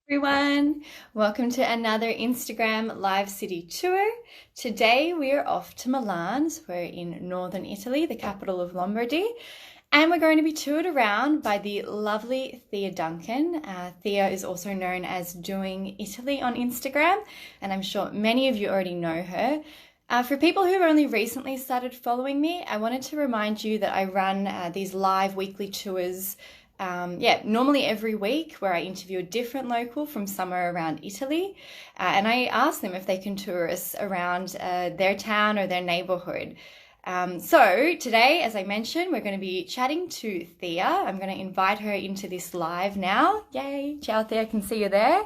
Everyone, welcome to another Instagram live city tour. Today we are off to Milan. So we're in northern Italy, the capital of Lombardy, and we're going to be toured around by the lovely Thea Duncan. Thea is also known as Doing Italy on Instagram, and I'm sure many of you already know her. For people who have only recently started following me, I wanted to remind you that I run these live weekly tours, normally every week, where I interview a different local from somewhere around Italy, and I ask them if they can tour us around their town or their neighborhood. So today, as I mentioned, we're going to be chatting to Thea. I'm going to invite her into this live now. Yay! Ciao, Thea, I can see you there.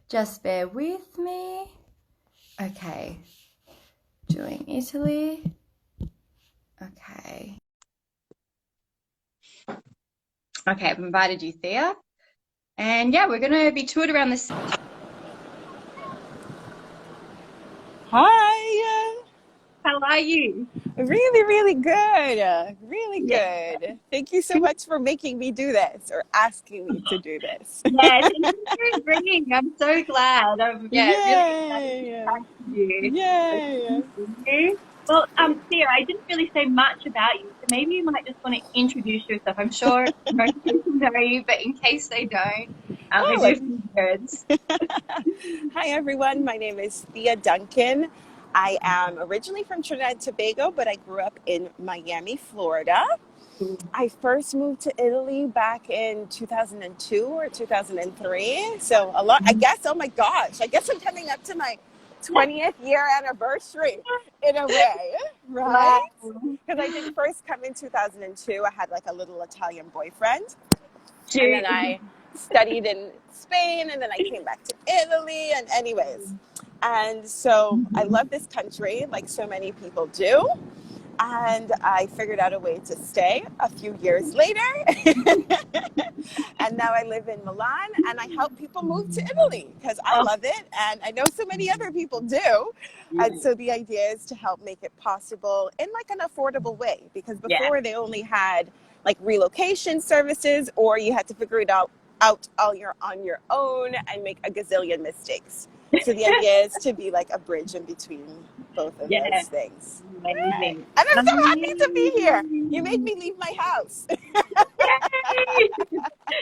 Just bear with me. Okay. Doing Italy. Okay. Okay, I've invited you, Thea. And yeah, we're going to be toured around this. Hi. How are you? Really, really good. Really Yeah. good. Thank you so much for making me do this or asking me to do this. Yeah, thank you for agreeing. I'm so glad. I'm really excited to Yay. chat to you. So Yay. thank you. Well, Thea, I didn't really say much about you, so maybe you might just want to introduce yourself. I'm sure most people know you, but in case they don't, I Oh, do like, a few words. hi everyone. My name is Thea Duncan. I am originally from Trinidad and Tobago, but I grew up in Miami, Florida. I first moved to Italy back in 2002 or 2003. So a lot, I guess, oh my gosh, I guess I'm coming up to my 20th year anniversary in a way, Wow. right? Because I did first come in 2002. I had like a little Italian boyfriend. And then I studied in Spain and then I came back to Italy. And, anyways, and so I love this country like so many people do. And I figured out a way to stay a few years later. And now I live in Milan and I help people move to Italy because I Oh, love it. And I know so many other people do. And so the idea is to help make it possible in like an affordable way, because yeah. before they only had like relocation services or you had to figure it out all on your own and make a gazillion mistakes. So the idea is to be like a bridge in between both of Yeah. those things. Right. Amazing. And I'm so happy to be here. You made Amazing. me leave my house. Yay!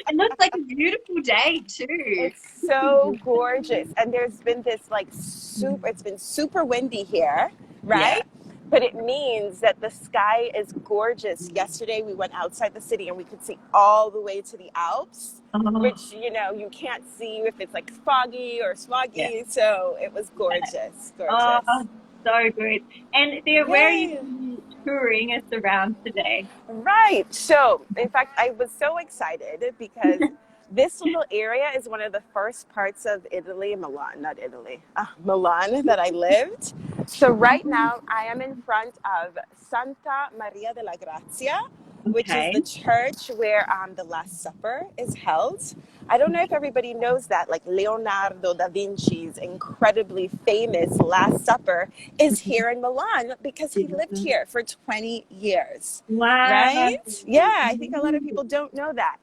It looks like a beautiful day too. It's so gorgeous. And there's been this like it's been super windy here, Yeah. right? But it means that the sky is gorgeous. Yesterday we went outside the city and we could see all the way to the Alps, Oh, which, you can't see if it's like foggy or yeah. smoggy. So it was gorgeous, Oh, gorgeous. so good. And Thea, where are Yay. you touring us around today? Right. So, in fact, I was so excited because this little area is one of the first parts of Italy, Milan, not Italy, Milan, that I lived. So, right now, I am in front of Santa Maria della Grazia, which is Okay. the church where the Last Supper is held. I don't know if everybody knows that, like Leonardo da Vinci's incredibly famous Last Supper is here in Milan because he lived here for 20 years, Wow. right? Yeah, I think a lot of people don't know that.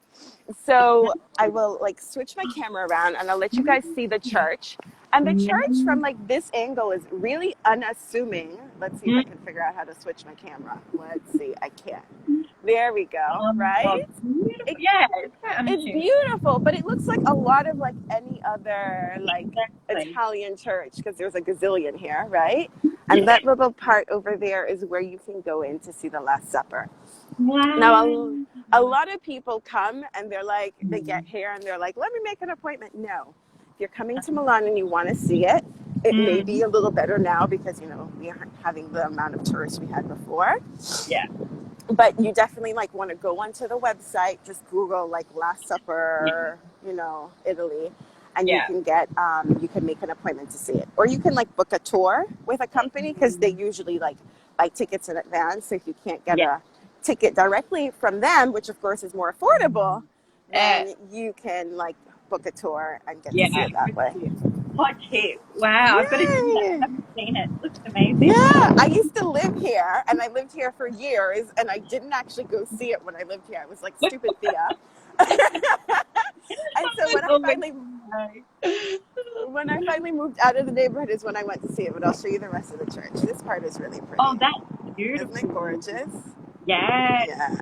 So I will like switch my camera around and I'll let you guys see the church. And the church from like this angle is really unassuming. Let's see if I can figure out how to switch my camera. Let's see, I can. There we go, Oh, right? beautiful. It, Yeah, it's so it's unassuming. beautiful, but it looks like a lot of like any other like Exactly. Italian church because there's a gazillion here, right? And Yeah. that little part over there is where you can go in to see the Last Supper. Now, Wow. a lot of people come and they're like, they get here and they're like, let me make an appointment. No, if you're coming to Milan and you want to see it, it may be Mm, a little better now because, we aren't having the amount of tourists we had before. yeah. But you definitely like want to go onto the website, just Google like Last Yeah. Supper, Italy, and Yeah. you can make an appointment to see it. Or you can like book a tour with a company because they usually like buy tickets in advance. So if you can't get Yeah. a ticket directly from them, which of course is more affordable, Yeah. then you can like book a tour and get to see Yeah. it that way. Hot tip. Wow. I've got to do that. I Yay! haven't seen it. Looks amazing. Yeah, I used to live here and I lived here for years and I didn't actually go see it when I lived here. I was like, stupid Thea. And so when I Oh my finally When I finally moved out of the neighborhood is when I went to see it, but I'll show you the rest of the church. This part is really Oh, pretty. that's Isn't it beautiful. gorgeous? Yeah. Yeah.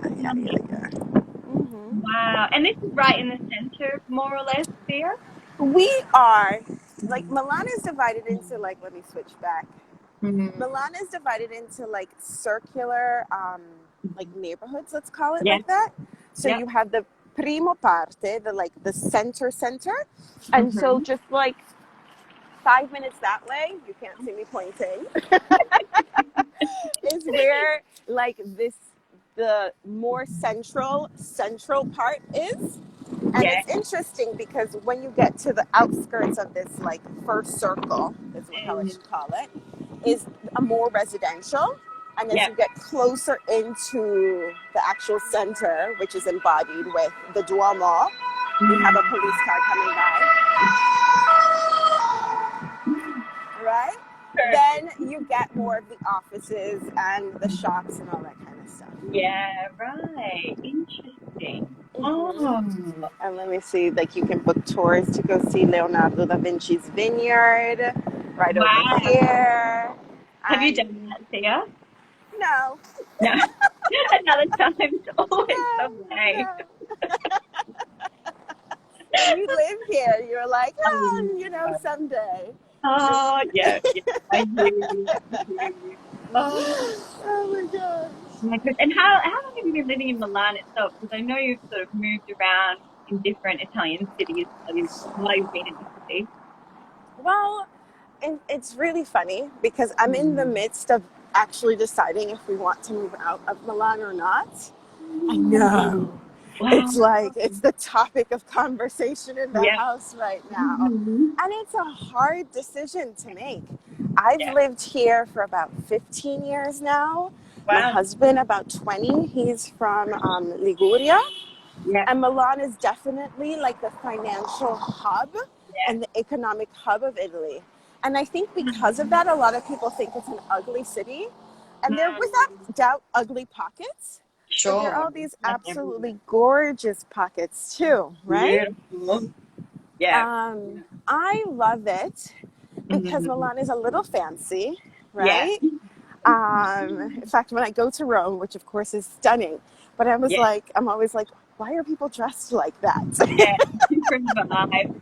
Hmm. Wow. And this is right in the center, more or less, there? We are, like, Milan is divided into, like, let me switch back. Mm-hmm. Milan is divided into, like, circular, like, neighborhoods, let's call it Yeah. like that. So Yeah. you have the primo parte, the, like, the center. And so Mm-hmm. just, like, 5 minutes that way, you can't see me pointing, is where like the more central part is. And Yeah. it's interesting because when you get to the outskirts of this like first circle, is how I Mm. should call it, is a more residential. And as Yeah. you get closer into the actual center, which is embodied with the Duomo, we have a Mm. police car coming by, right? Then you get more of the offices and the shops and all that kind of stuff. Yeah, right. Interesting. Hmm. Oh, And let me see, like you can book tours to go see Leonardo da Vinci's vineyard right over wow. here. Have you And done that, Thea? no, No. Another time. It's always no, someday. no. When you live here, you're like, Um, oh, someday. oh, yeah, yeah. I hear you. I hear you. Oh, Oh my gosh. my goodness. And how long have you been living in Milan itself? Because I know you've sort of moved around in different Italian cities while you've been in Italy. Well, and it's really funny because I'm in the Mm. midst of actually deciding if we want to move out of Milan or not. I Mm. know. Wow. It's like it's the topic of conversation in the Yeah. house right now. Mhm. And it's a hard decision to make. I've Yeah. lived here for about 15 years now. My Wow. husband, about 20. He's from Liguria. Yeah. And Milan is definitely like the financial hub Yeah. and the economic hub of Italy. And I think because of that, a lot of people think it's an ugly city. And there, without Mm. doubt, ugly pockets. But there are Sure. all these Like everywhere. absolutely gorgeous pockets too, right? Beautiful. Yeah. I love it because Mhm. Milan is a little fancy, Yeah. right? In fact, when I go to Rome, which of course is stunning, but Yeah. I'm always like, why are people dressed like that? Yeah. Different vibe.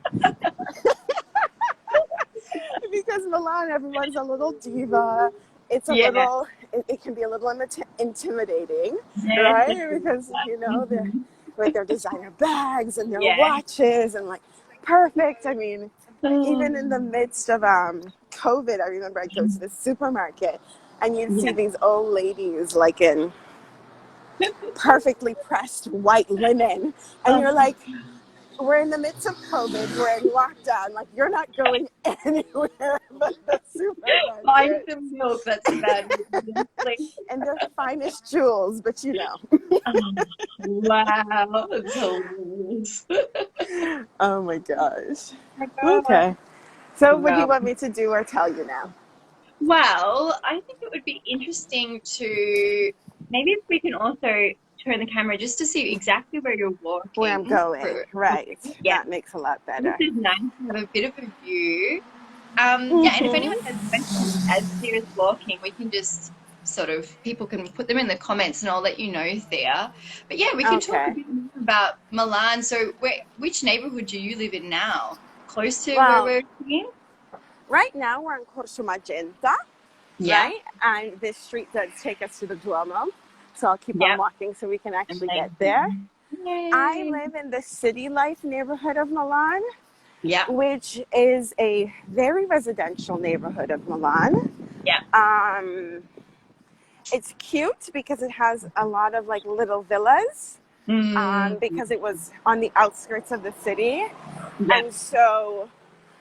Because Milan, everyone's a little diva. It's a Yeah. little, it can be a little intimidating, Yeah. right? Because, they're Mhm. with their designer bags and their Yeah. watches and like perfect. I mean, even in the Mm. midst of COVID, I remember I'd go to the supermarket and you'd see Yeah. these old ladies like in perfectly pressed white linen. And Oh, you're like, we're in the midst of COVID, we're in lockdown, like you're not going anywhere but the find supermarket some milk. That's about it. Like, and their finest jewels, but oh, wow. It's hilarious. Oh my gosh. My God. Okay. So what do you Well, want me to do or tell you now? well, I think it would be interesting to maybe if we can also turn the camera just to see exactly where you're Where I'm walking going. Right. Yeah, That makes a lot this better. is nice to have a bit of a view. Yeah, and if anyone Mm-hmm. has questions as Thea's walking, we can just sort of people can put them in the comments and I'll let you know, Thea. But yeah, we can talk a Okay. bit more about Milan. So which neighborhood do you live in now? Close to where Well, we're in? right now we're in Corso Magenta, Yeah, right? And this street does take us to the Duomo. So I'll keep on yeah. walking so we can actually get there. Amazing. I Yay. live in the city life neighborhood of Milan, Yeah, which is a very residential neighborhood of Milan. yeah. Um, it's cute because it has a lot of like little villas Mm, because it was on the outskirts of the city. yeah, And so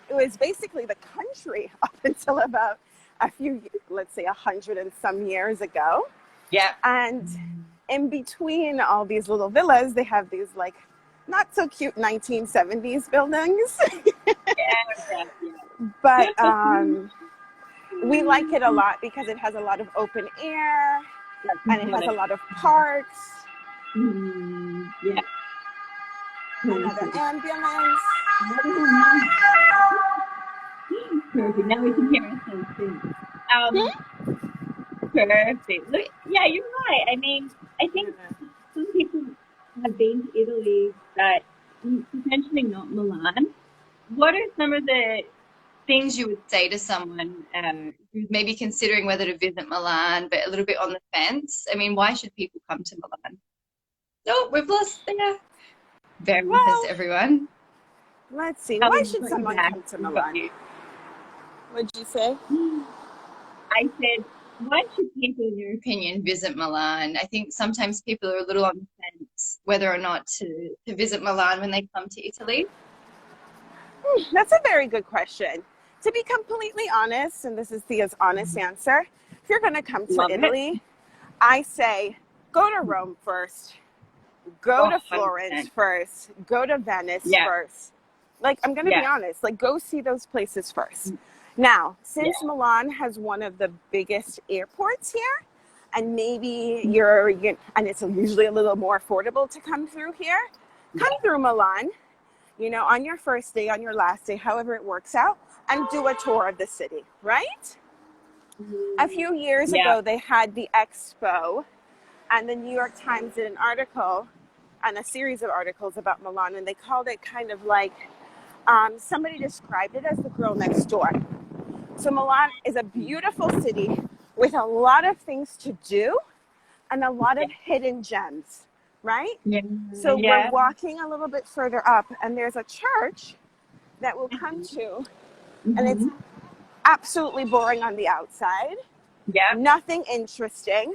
it was basically the country up until about a few, let's say 100 and some years ago. yeah. And in between all these little villas, they have these like not so cute 1970s buildings. Yeah, But yeah. we like it a lot because it has a lot of open air That's and it has a important. lot of parks. Yeah. Another Perfect. ambulance. Perfect. Now we can hear ourselves too. Um, Hmm? Perfect. Look, yeah, you're right. I mean, I think some people have been to Italy, but potentially not Milan. What are some of the things you would say to someone who's maybe considering whether to visit Milan, but a little bit on the fence? I mean, why should people come to Milan? Oh, we've lost there. Bear with us, Well, everyone. let's see. Oh, Why we've should got you someone back. come to We've got Milan? you. What'd you say? I said, why should people, in your opinion, visit Milan? I think sometimes people are a little on the fence whether or not to visit Milan when they come to Italy. That's a very good question. To be completely honest, and this is Thea's honest answer, if you're going to come to Love it. Italy, I say go to Rome first, go Oh, to Florence 100%. first, go to Venice Yeah, first. Like, I'm going to be yeah, honest, like, go see those places first. Now, since yeah, Milan has one of the biggest airports here, and maybe and it's usually a little more affordable to come through here, come yeah, through Milan, on your first day, on your last day, however it works out, and do a tour of the city, right? A few years yeah, ago, they had the expo, and the New York Times did an article and a series of articles about Milan, and they called it kind of like somebody described it as the girl next door. So Milan is a beautiful city with a lot of things to do and a lot of hidden gems, right? yeah, So we're yeah, walking a little bit further up, and there's a church that we'll come to, and it's hmm absolutely boring on the outside, yeah, nothing interesting,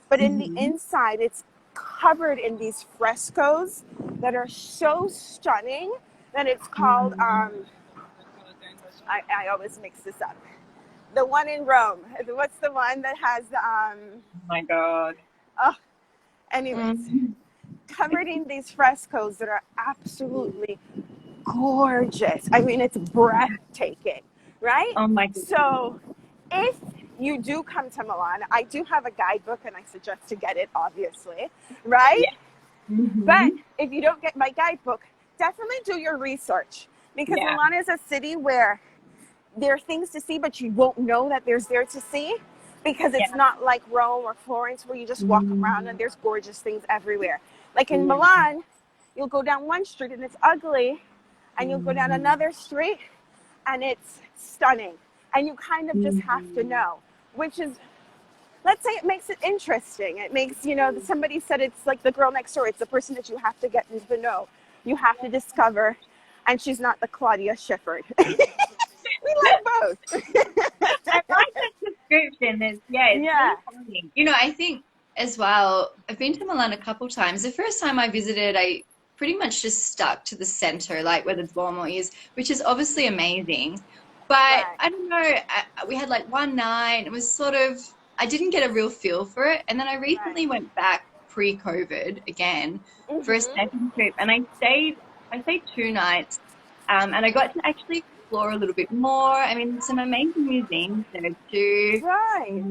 but in the hmm inside, it's covered in these frescoes that are so stunning that it's called, I always mix this up. The one in Rome. What's the one that has the, Oh my God. oh, anyways, Mm. covered in these frescoes that are absolutely gorgeous. I mean, it's breathtaking, right? Oh my God. So if you do come to Milan, I do have a guidebook and I suggest to get it, obviously, right? Yeah. hmm But if you don't get my guidebook, definitely do your research, because Yeah. Milan is a city where there are things to see, but you won't know that there's there to see, because it's Yeah. not like Rome or Florence where you just walk around and mm there's gorgeous things everywhere. Like in Yeah. Milan, you'll go down one street and it's ugly, and you'll go down mm another street and it's stunning. And you kind of just have to mm know, which is, let's say it makes it interesting. It makes, somebody said it's like the girl next door. It's the person that you have to get into the know. You have to discover, and she's not the Claudia Schiffer. We like both. I like that description. It's Yeah, really funny. I think as well, I've been to Milan a couple times. The first time I visited, I pretty much just stuck to the center, like where the Duomo is, which is obviously amazing. But right. I don't know, we had like one night, it was sort of, I didn't get a real feel for it. And then I Right. recently went back pre-COVID again for a Mm-hmm. second trip, and I stayed 2 nights, and I got to actually explore a little bit more. I mean, there's some amazing museums there too. Right.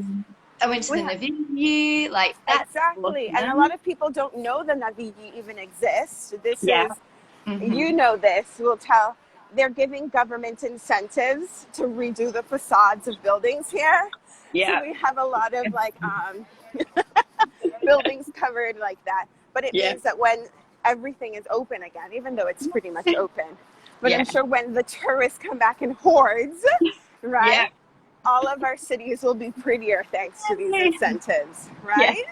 I went to We the have, Navigli, like that's exactly. And a lot awesome. of people don't know the Navigli even exists. This Yeah. is, hmm this, we'll tell, they're giving government incentives to redo the facades of buildings here. So Yeah. we have a lot of like buildings covered like that. But it Yeah. means that when everything is open again, even though it's pretty much open, but Yeah. I'm sure when the tourists come back in hordes, Yeah. right? All of our cities will be prettier thanks to these incentives, Yeah. right?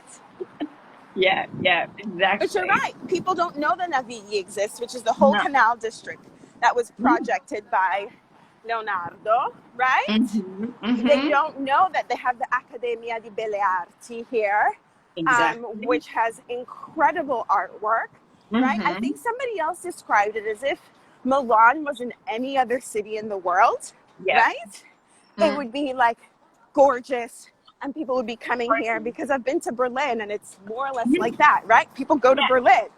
Yeah. Yeah. But you're Exactly. right. People don't know the Navigli exists, which is the whole No. canal district that was projected by Leonardo, right? They hmm don't know that they have the Accademia di Belle Arti here, Exactly. which has incredible artwork, right? I hmm think somebody else described it as if Milan was in any other city in the world, Yeah. right? It would be like gorgeous, and people would be coming here, because I've been to Berlin and it's more or less like that, right? People go to Yeah. Berlin.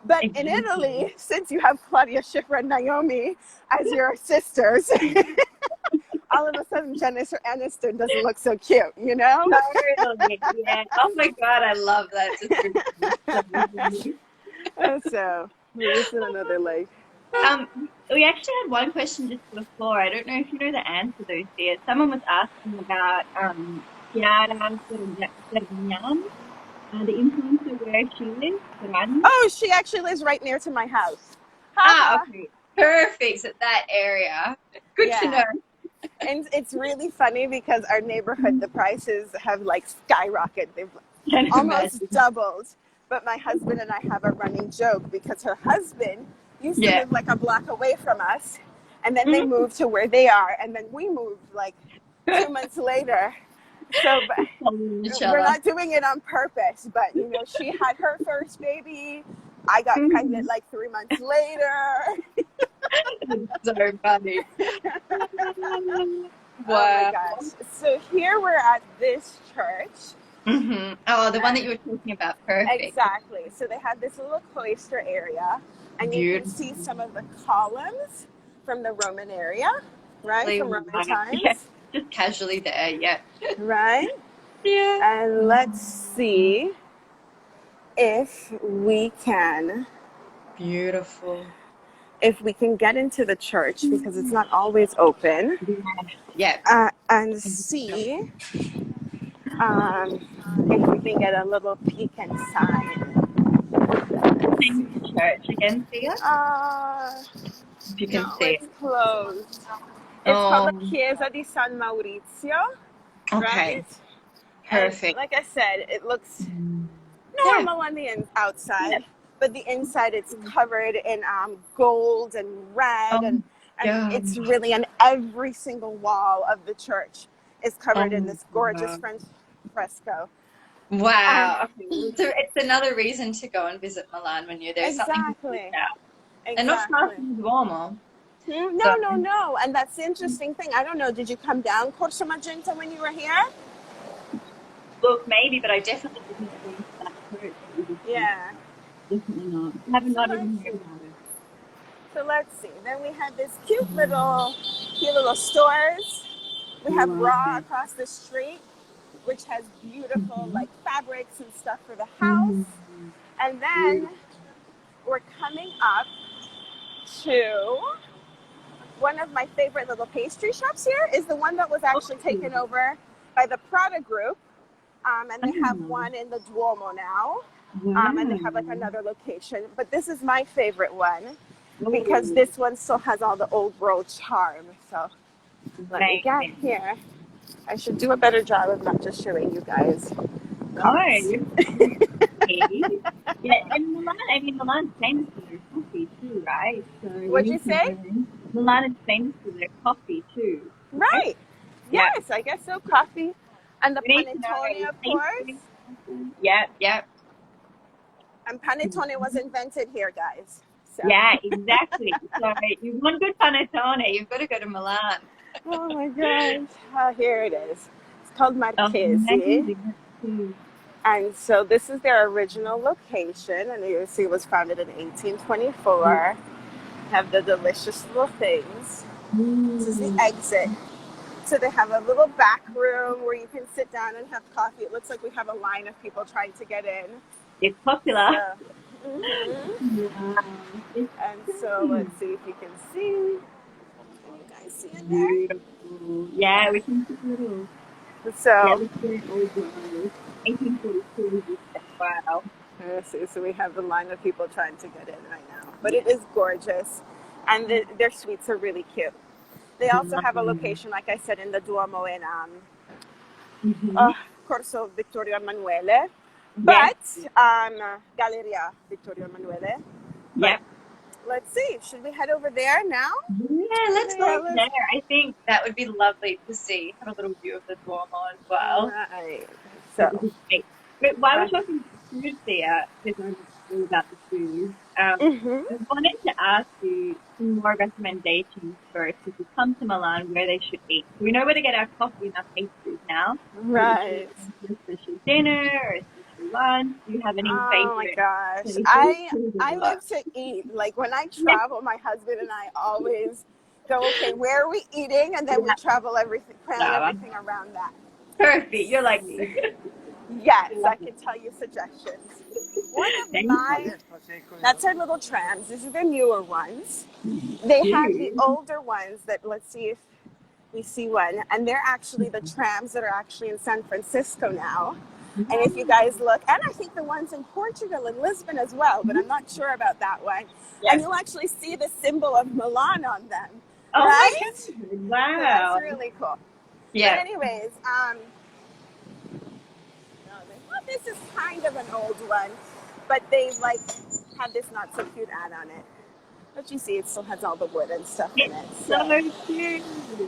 But in Exactly. Italy, since you have Claudia Schiffer and Naomi as your sisters, all of a sudden Jennifer Aniston doesn't look so cute, you know? Totally. Yeah. Oh my God, I love that description. So funny. So This is another lake. We actually had one question just before. I don't know if you know the answer though, Thea. Someone was asking about Chiara Ferragnan, the influencer where she lives, Ferragnan. Oh, she actually lives right near to my house. Haha. Okay. Perfect at that area. Good to Yeah. know. And it's really funny because our neighborhood, the prices have like skyrocketed. They've Can almost imagine. doubled. But my husband and I have a running joke because her husband used to Yeah. live like a block away from us. And then they moved to where they are. And then we moved like 2 months later. So Each we're other. not doing it on purpose. But, you know, she had her first baby. I got pregnant like 3 months later. So funny. Oh my Wow. gosh. So here we're at this church. Mm-hmm. Oh, the one that you were talking about. Perfect. Exactly. So they have this little cloister area, and you can see some of the columns from the Roman area, right? From Roman times. Yeah. Just casually there, yeah. Right? Yeah. And let's see if we can Beautiful. get into the church because it's not always open. Yeah. And see if we can get a little peek inside. Same church again, Thea? If you can No, see it's it. closed. It's called the Chiesa di San Maurizio, Okay. right? Perfect. And like I said, it looks normal on the outside, but the inside it's covered in gold and red, and it's really on every single wall of the church is covered in this gorgeous French fresco. Wow. So it's another reason to go and visit Milan when you're there. Exactly. And not far from the Duomo. No. And that's the interesting thing. I don't know. Did you come down Corso Magenta when you were here? Look, maybe, but I definitely didn't go into that church. Yeah. Definitely not. I have not even heard about it. So let's see. Then we have this cute little stores. We have Raw across the street, which has beautiful like fabrics and stuff for the house. And then we're coming up to one of my favorite little pastry shops here is the one that was actually taken over by the Prada group. And they have one in the Duomo now. And they have like another location. But this is my favorite one because this one still has all the old world charm. So let me get here. I should do a better job of not just showing you guys. Yeah, and Milan, I mean, Milan's famous for their coffee too, right? So what'd you say? Milan is famous for their coffee too. Right. Yes, I guess so. Coffee. And the panettone, of course. Yeah. And panettone was invented here, guys. So. Yeah, exactly. So you want good panettone, you've got to go to Milan. Oh my gosh. Oh, here it is. It's called Marchesi. And so this is their original location. And you see it was founded in 1824. Have the delicious little things. This is the exit. So they have a little back room where you can sit down and have coffee. It looks like we have a line of people trying to get in. It's popular. So, And so let's see if you can see. Can you guys see in there? Yeah, we can see a little. So, this is old 1842. Wow. let's see. So we have the line of people trying to get in right now. But it is gorgeous. And their suites are really cute. They also have a location, like I said, in the Duomo in Corso Vittorio Emanuele. But Galleria Vittorio Emanuele. Yep. Let's see. Should we head over there now? Yeah, let's go over there. I think that would be lovely to see. Have a little view of the Duomo as well. Right. So. But while we're talking food there, because I'm all about the food, I wanted to ask you some more recommendations first if you come to Milan where they should eat. We know where to get our coffee and our pastries now. Right. A special dinner or a special lunch. Do you have any favorite? Oh my gosh. I love to eat. Like when I travel, my husband and I always go, okay, where are we eating? And then we plan everything around that. Perfect. You're like me. Yes, I can tell you suggestions. One of Thank my, you. that's our little trams. These are the newer ones. They have the Cute. older ones that, let's see if we see one. And they're actually the trams that are actually in San Francisco now. And if you guys look, and I think the ones in Portugal and Lisbon as well, but I'm not sure about that one. Yeah. And you'll actually see the symbol of Milan on them, Oh my right? God. So Wow. that's really cool. But Yeah. anyways, this is kind of an old one, but they like have this not so cute ad on it. But you see, it still has all the wood and stuff in it. So So, cute.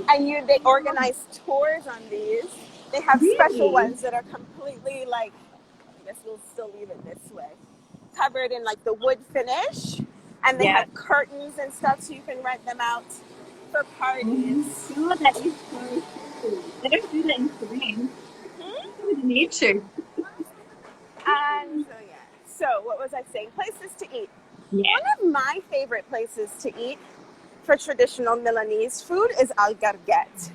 and they organize tours on these. They have special Really? ones that are completely like, I guess we'll still leave it this way, covered in like the wood finish, and they Yeah. have curtains and stuff, so you can rent them out for Oh parties. my God, that is so cool. They don't do that in Spain. I would need to. And so yeah. So what was I saying? Places to eat. Yeah. One of my favorite places to eat for traditional Milanese food is Algarget.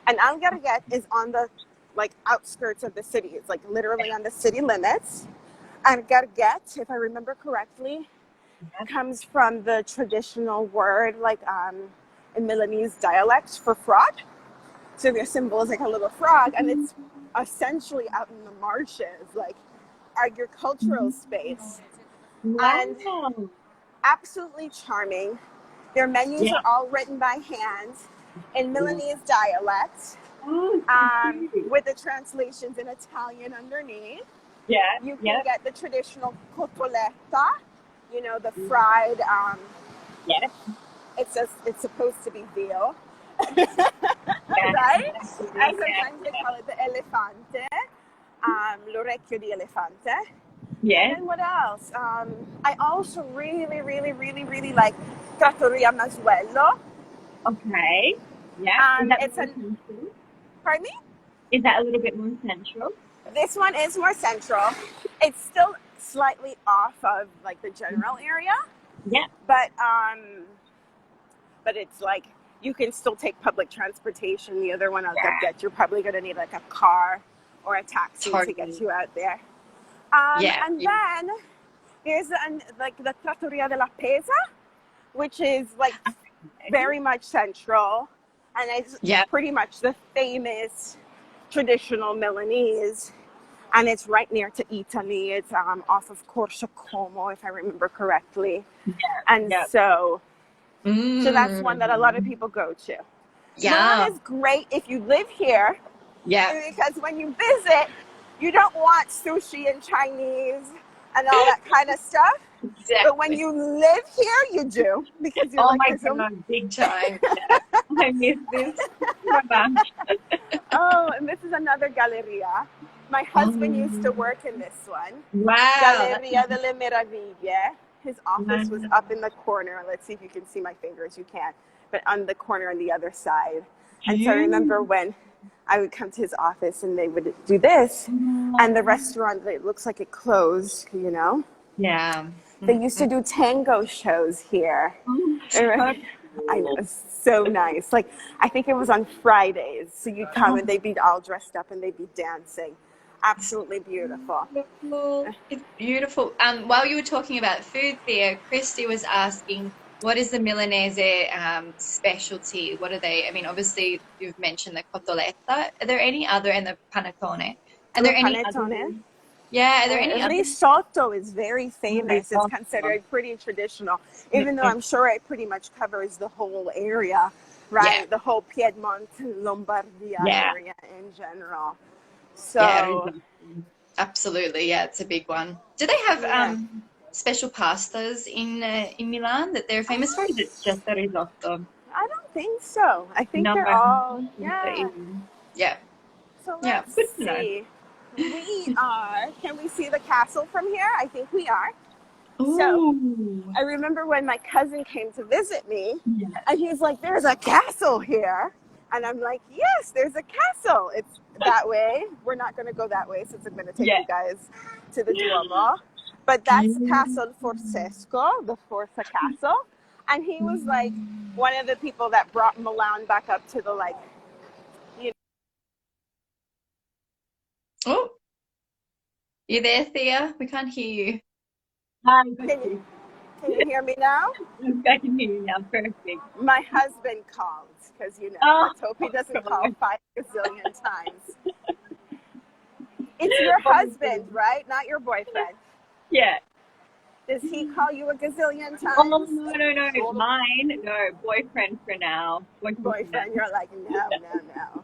And Algarget is on the like outskirts of the city. It's like literally on the city limits. Algarget, if I remember correctly, comes from the traditional word like in Milanese dialect for frog. So their symbol is like a little frog, and it's essentially out in the marshes, like agricultural space. And Wow. absolutely charming. Their menus Yeah. are all written by hand in Milanese dialect, Oh, so cute. with the translations in Italian underneath. Yeah. You can Yeah. get the traditional cotoletta, the fried. Yeah. It's supposed to be veal, Yeah. right? Absolutely. And sometimes they call it the elefante, l'orecchio di elefante. Yeah. And then what else? I also really, really, really, really like Trattoria Masuello. Okay. Yeah. Is that It's more an, central? pardon me? Is that a little bit more central? This one is more central. It's still slightly off of like the general area, Yeah. but it's like you can still take public transportation. The other one I'll get, you're probably going to need like a car or a taxi to get you out there. Yeah. And then there's like the Trattoria della Pesa, which is like very much central, and it's Yeah. pretty much the famous traditional Milanese, and it's right near to Italy. It's off of Corso Como, if I remember correctly. Yeah. And Yeah. so that's one that a lot of people go to. Yeah. Milan is great if you live here, Yeah. because when you visit, you don't want sushi and Chinese and all that kind of stuff. Exactly. But when you live here, you do, because you're Oh like, my there's God, big time. Yeah. I miss this so much. oh, and this is another galleria. My husband used to work in this one. Wow. Galleria delle Meraviglie. His office was Wow. up in the corner. Let's see if you can see my fingers. You can't. But on the corner on the other side. And so I remember when I would come to his office and they would do this, and the restaurant, it looks like it closed, Yeah. They used to do tango shows here. I know, it's so nice. Like, I think it was on Fridays. So you'd come and they'd be all dressed up and they'd be dancing. Absolutely beautiful. It's beautiful. While you were talking about food, Thea, Christy was asking, what is the Milanese specialty? What are they? I mean, obviously, you've mentioned the cotoletta. Are there any other, and the panettone? Are there any other? Panettone. Yeah, are there any other? Risotto is very famous. It's Risotto. considered pretty traditional, even though I'm sure it pretty much covers the whole area, right? Yeah. The whole Piedmont, Lombardia Yeah. area in general. So, Yeah, absolutely. Yeah, it's a big one. Do they have Yeah. special pastas in Milan that they're famous for? Is it just the risotto? I don't think so. I think No. they're all, yeah. Yeah. So Yeah. let's Good to know. see. Can we see the castle from here? I think we are. Ooh. I remember when my cousin came to visit me, Yeah. and he's like, there's a castle here. And I'm like, yes, there's a castle. It's that way. We're not going to go that way since I'm going to take you guys to the Duomo. But that's Castle Forsesco, the Forza Castle. And he was like one of the people that brought Milan back up to the Oh, You there, Thea? We can't hear you. Hi, got Can you, you. can you hear me now? I can hear you now. Perfect. My husband called because Oh, let's hope he doesn't call God. 5 gazillion times. It's your husband, right? Not your boyfriend. Yeah. Does he call you a gazillion Oh, times? no. Mine, no. Boyfriend for now. Boyfriend for now. Boyfriend, you're like, no.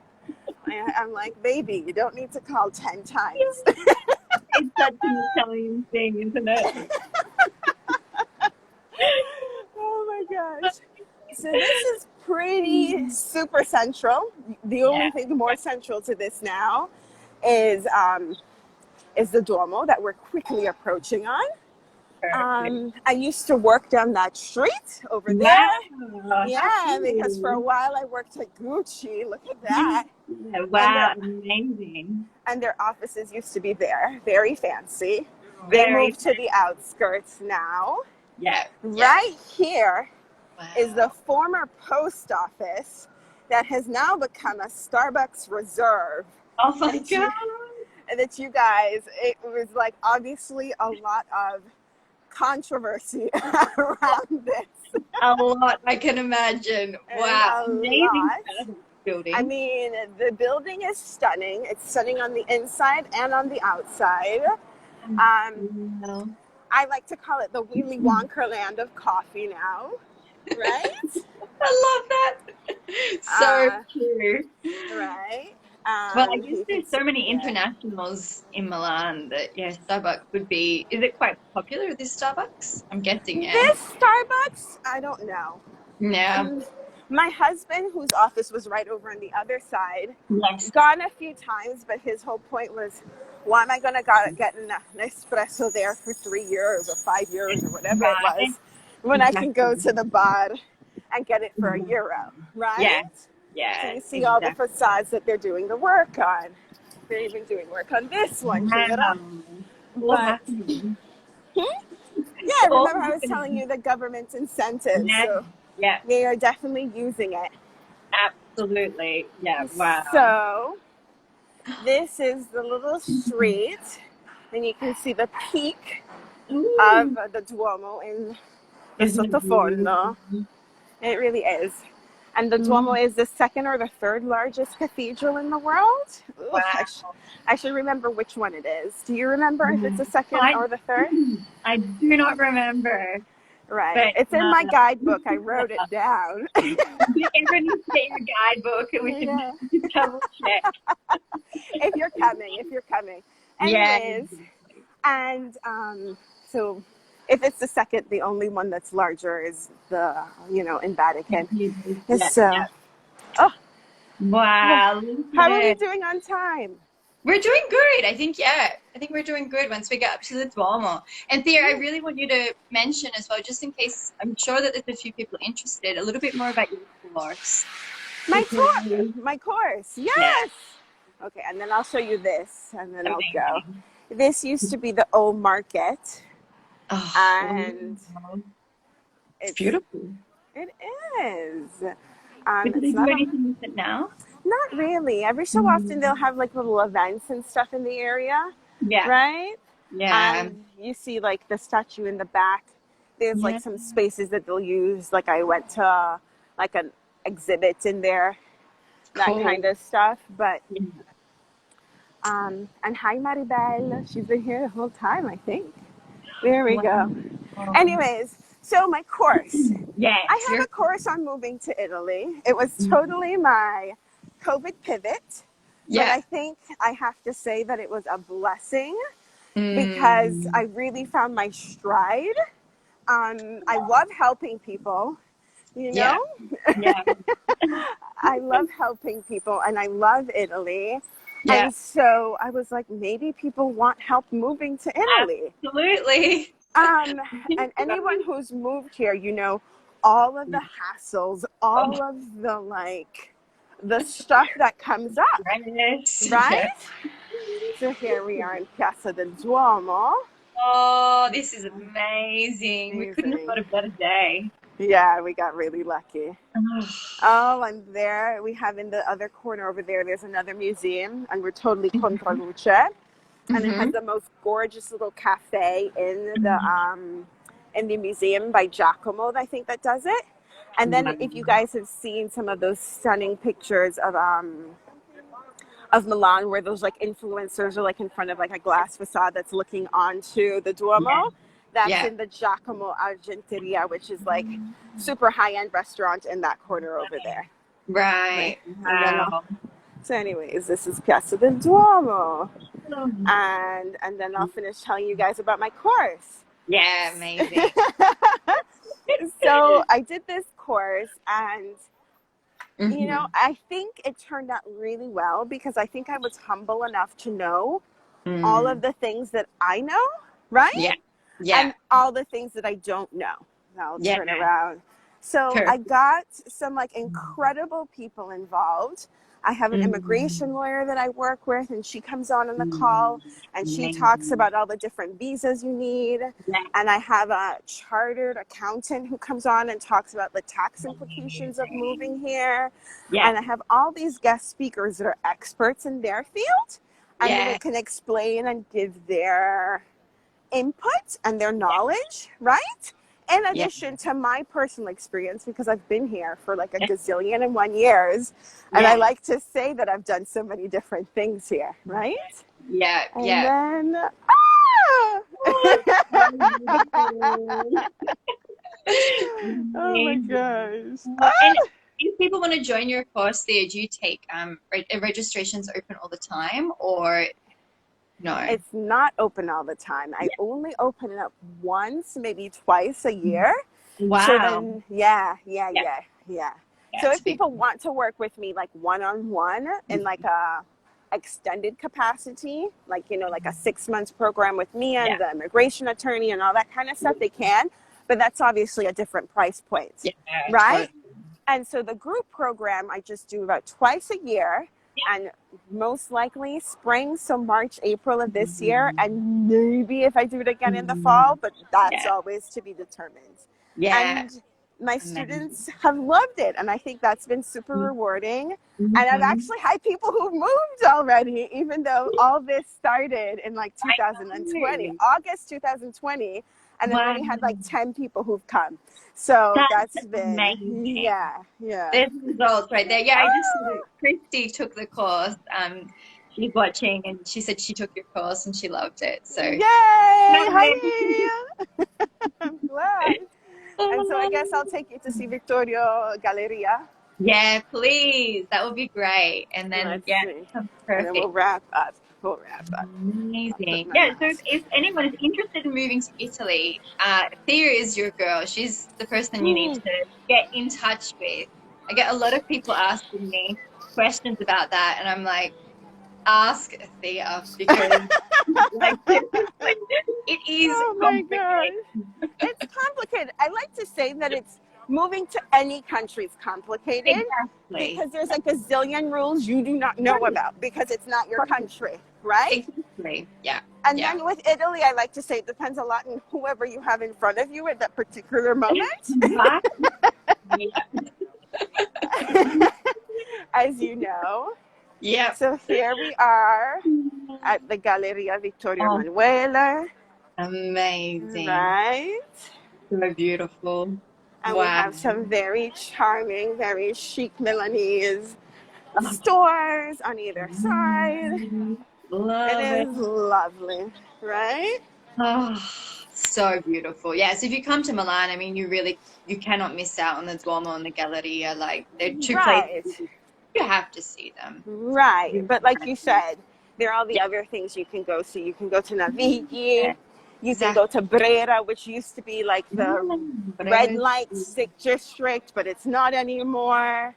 I'm like, baby, you don't need to call 10 times. It's such an Italian thing, isn't it? Oh my gosh. So this is pretty super central. The Yeah. only thing more central to this now is the Duomo that we're quickly approaching on. Perfect. I used to work down that street over there. Wow. Yeah, because for a while I worked at Gucci. Look at that. Yeah, And wow, amazing. their offices used to be there. Very fancy. They Very, moved to the outskirts now. yeah. Right here is the Wow. former post office that has now become a Starbucks reserve. Oh my That God. you guys, it was like obviously a lot of controversy around this. A lot, I can imagine. And Wow. a Amazing lot. Starbucks building. I mean, the building is stunning. It's stunning on the inside and on the outside. Um, Wow. I like to call it the Willy Wonka land of coffee now, right? I love that. So Uh, true. right. Well, I guess You can there's so many yeah. internationals in Milan that, yeah, Starbucks would be. Is it quite popular, this Starbucks? I'm guessing, yeah. This Starbucks, I don't know. Yeah. My husband, whose office was right over on the other side, Yes. gone a few times, but his whole point was, why am I going to get an espresso there for 3 years or 5 years or whatever it Right. was, when I can go Exactly. to the bar and get it for €1, right? Yeah. So Yeah. you see all the Exactly. facades that they're doing the work on. They're even doing work on this one, Wow. Kira. All But happening. yeah, All remember I was telling happening. you the government's incentives, Yeah. so Yeah. they are definitely using it. Absolutely. Yeah. Wow. So this is the little street, and you can see the peak of Ooh. the Duomo in the Isn't it sottofondo. beautiful? It really is. And the Duomo Mm. is the second or the third largest cathedral in the world. Ugh, Wow. I should remember which one it is. Do you remember if it's the second I or the third? I do not remember, Right. but It's in my guidebook. I yeah. wrote it down. Everyone needs to get your guidebook, and Yeah. we can double check. If you're coming. Yeah. Anyways, and so if it's the second, the only one that's larger is in Vatican. Yeah. So, oh, Wow. Look how are at we it. doing on time? we're doing good. I think, yeah. I think we're doing good once we get up to the Duomo. And Thea, I really want you to mention as well, just in case I'm sure that there's a few people interested, a little bit more about your course. My Because, course. Yeah. Yes. Okay, and then I'll show you this, and then I'll go. Amazing. This used to be the old market, oh, and Wow. It's it's beautiful. it is. But do they It's do not anything with it now? not really. Every so often they'll have like little events and stuff in the area, Yeah. right? Yeah. You see like the statue in the back. There's Yeah. like some spaces that they'll use. Like I went to like an exhibit in there, that cool. kind of stuff. But Yeah. and hi Maribel, she's been here the whole time, I think. There we go. Wow. Anyways, so my course. Yes. I have a course on moving to Italy. It was totally my COVID pivot. But Yeah. I think I have to say that it was a blessing because I really found my stride. I love helping people, Yeah. Yeah. I love helping people and I love Italy. Yeah. And so I was like, maybe people want help moving to Italy. Absolutely. And anyone who's moved here, all of the hassles, all of the stuff that comes up, Yes. right? So here we are in Piazza del Duomo. Oh, this is amazing. We couldn't have Amazing. got a better day. Yeah, we got really lucky. Oh, and there we have in the other corner over there, there's another museum, and we're totally contra luce. and it has the most gorgeous little cafe in the museum by Giacomo, I think, that does it. And then if you guys have seen some of those stunning pictures of Milan, where those like influencers are like in front of like a glass facade that's looking onto the Duomo, that's in the Giacomo Argenteria, which is like super high-end restaurant in that corner over there. Right. Wow. So anyways, this is Piazza del Duomo. And then I'll finish telling you guys about my course. Yeah, amazing. So I did this course, and you know, I think it turned out really well because I think I was humble enough to know all of the things that I know, right? Yeah. And all the things that I don't know. I'll turn around. So I got some like incredible people involved. I have an immigration lawyer that I work with, and she comes on the call, and she talks about all the different visas you need. And I have a chartered accountant who comes on and talks about the tax implications of moving here. And I have all these guest speakers that are experts in their field, and they can explain and give their input and their knowledge, right? In addition to my personal experience, because I've been here for like a gazillion and 1 years, and I like to say that I've done so many different things here, right? And then, oh my gosh. And if people want to join your course there, do you take registrations open all the time, or no? It's not open all the time. I only open it up once, maybe twice a year. Wow. So then, So if people want to work with me like one-on-one in like a extended capacity, like, you know, like a 6 months program with me and the immigration attorney and all that kind of stuff, they can. But that's obviously a different price point, right? Totally. And so the group program, I just do about twice a year. And most likely spring, so March, April of this year, and maybe if I do it again in the fall, but that's always to be determined. And my students have loved it, and I think that's been super rewarding. And I've actually had people who've moved already, even though all this started in like 2020, August 2020, and I've only had like 10 people who've come. So that's been amazing. There's results right there. I just Christy took the course. She's watching, and she said she took your course and she loved it. So yay! Hi! I'm glad. And so I guess I'll take you to see Vittorio Galleria. Yeah, please. That would be great. And then perfect. And then we'll wrap up. Amazing. So if anyone is interested in moving to Italy, Thea is your girl. She's the person you need to get in touch with. I get a lot of people asking me questions about that, and I'm like, ask Thea, because it is complicated. It's complicated. I like to say that it's moving to any country is complicated because there's a gazillion rules you do not know about because it's not your country, right? Exactly. And then with Italy, I like to say it depends a lot on whoever you have in front of you at that particular moment. As you know. So here we are at the Galleria Vittorio Emanuele. Amazing. Right? So beautiful. And we have some very charming, very chic Milanese stores on either side. It is lovely, right? Oh, so beautiful. So if you come to Milan, I mean, you cannot miss out on the Duomo and the Galleria. Like, they're two places. You have to see them. Right. But like you said, there are all the other things you can go see. You can go to Navigli. You can go to Brera, which used to be like the red light district, but it's not anymore.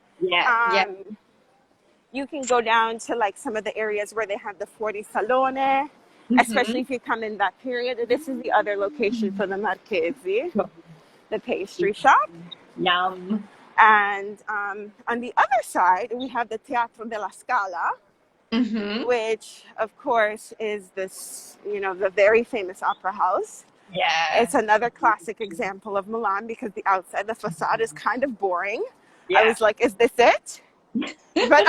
You can go down to like some of the areas where they have the Fuori Salone, especially if you come in that period. This is the other location for the Marchesi, the pastry shop. Yum. And on the other side, we have the Teatro della Scala, which, of course, is this, the very famous opera house. It's another classic example of Milan because the outside, the facade is kind of boring. I was like, is this it? But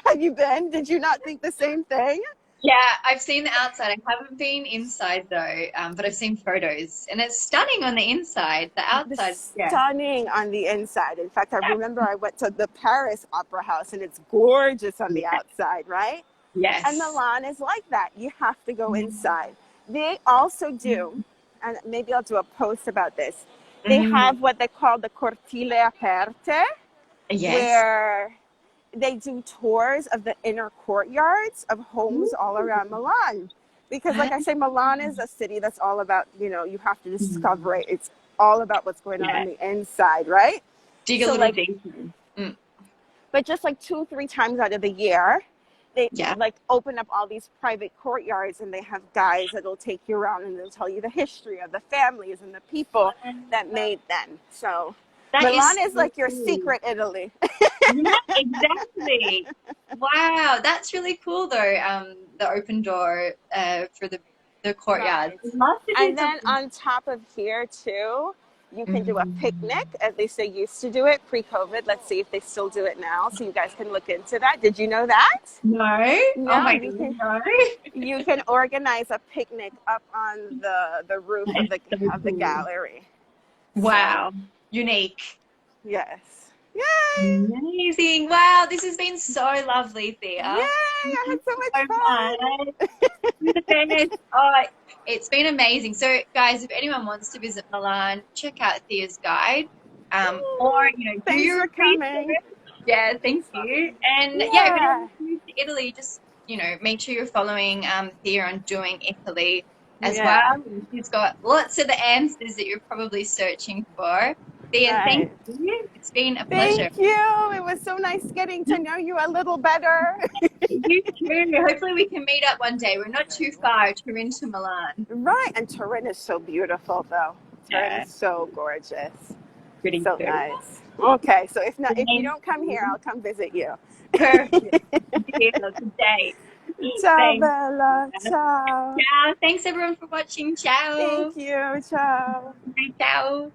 have you been? Did you not think the same thing? Yeah, I've seen the outside. I haven't been inside though, but I've seen photos, and it's stunning on the inside. The The outside, yeah, stunning on the inside. In fact, I remember I went to the Paris Opera House and it's gorgeous on the yeah, outside, right? And yes. Milan is like that. You have to go inside. They also do, and maybe I'll do a post about this. They Mm, have what they call the cortile aperte, yes. where they do tours of the inner courtyards of homes all around Milan. Because, like I say, Milan is a city that's all about, you have to discover it. It's all about what's going on Yeah, the inside, right? dig a So, little like, deeper. Mm, but just like 2 3 times out of the year, they yeah. like open up all these private courtyards and they have guys that'll take you around and they'll tell you the history of the families and the people that made them. So That Milan is is so like your cool. secret Italy. Yeah, exactly. Wow, that's really cool though. The open door for the courtyard. Right. I'd love to do And then something. on top of here too, you can do a Mm. picnic. At least they used to do it pre-COVID. Let's see if they still do it now. So you guys can look into that. Did you know that? No. Oh No, my you God, can no. you can organize a picnic up on the roof That is so of the cool. gallery. So Wow, unique. yes. Yay! Amazing. Wow, this has been so lovely, Yay! Thea. Thank I had you so so much much. You're the best. Oh, it's been amazing. So, guys, if anyone wants to visit Milan, check out Thea's guide. Or, fun. do Thanks your for coming. research. Yeah, thank you. And yeah, if anyone Yeah. wants to move to Italy, just, make sure you're following Thea on Doing Italy as well. Yeah. She's got lots of the answers that you're probably searching for. Thea, thank Right. you. It's been a pleasure. Thank you. It was so nice getting to know you a little better. You too. Hopefully we can meet up one day. We're not too far. Turin to Milan. Right. And Turin is so beautiful though. Turin Yeah, is so gorgeous. Pretty So good. nice. Okay. So if you Thank don't come here, you. I'll come visit you. Perfect. Deal. Good day. Ciao, Thanks. Bella. Ciao. ciao. Thanks everyone for watching. Ciao. Thank you. Ciao. Ciao.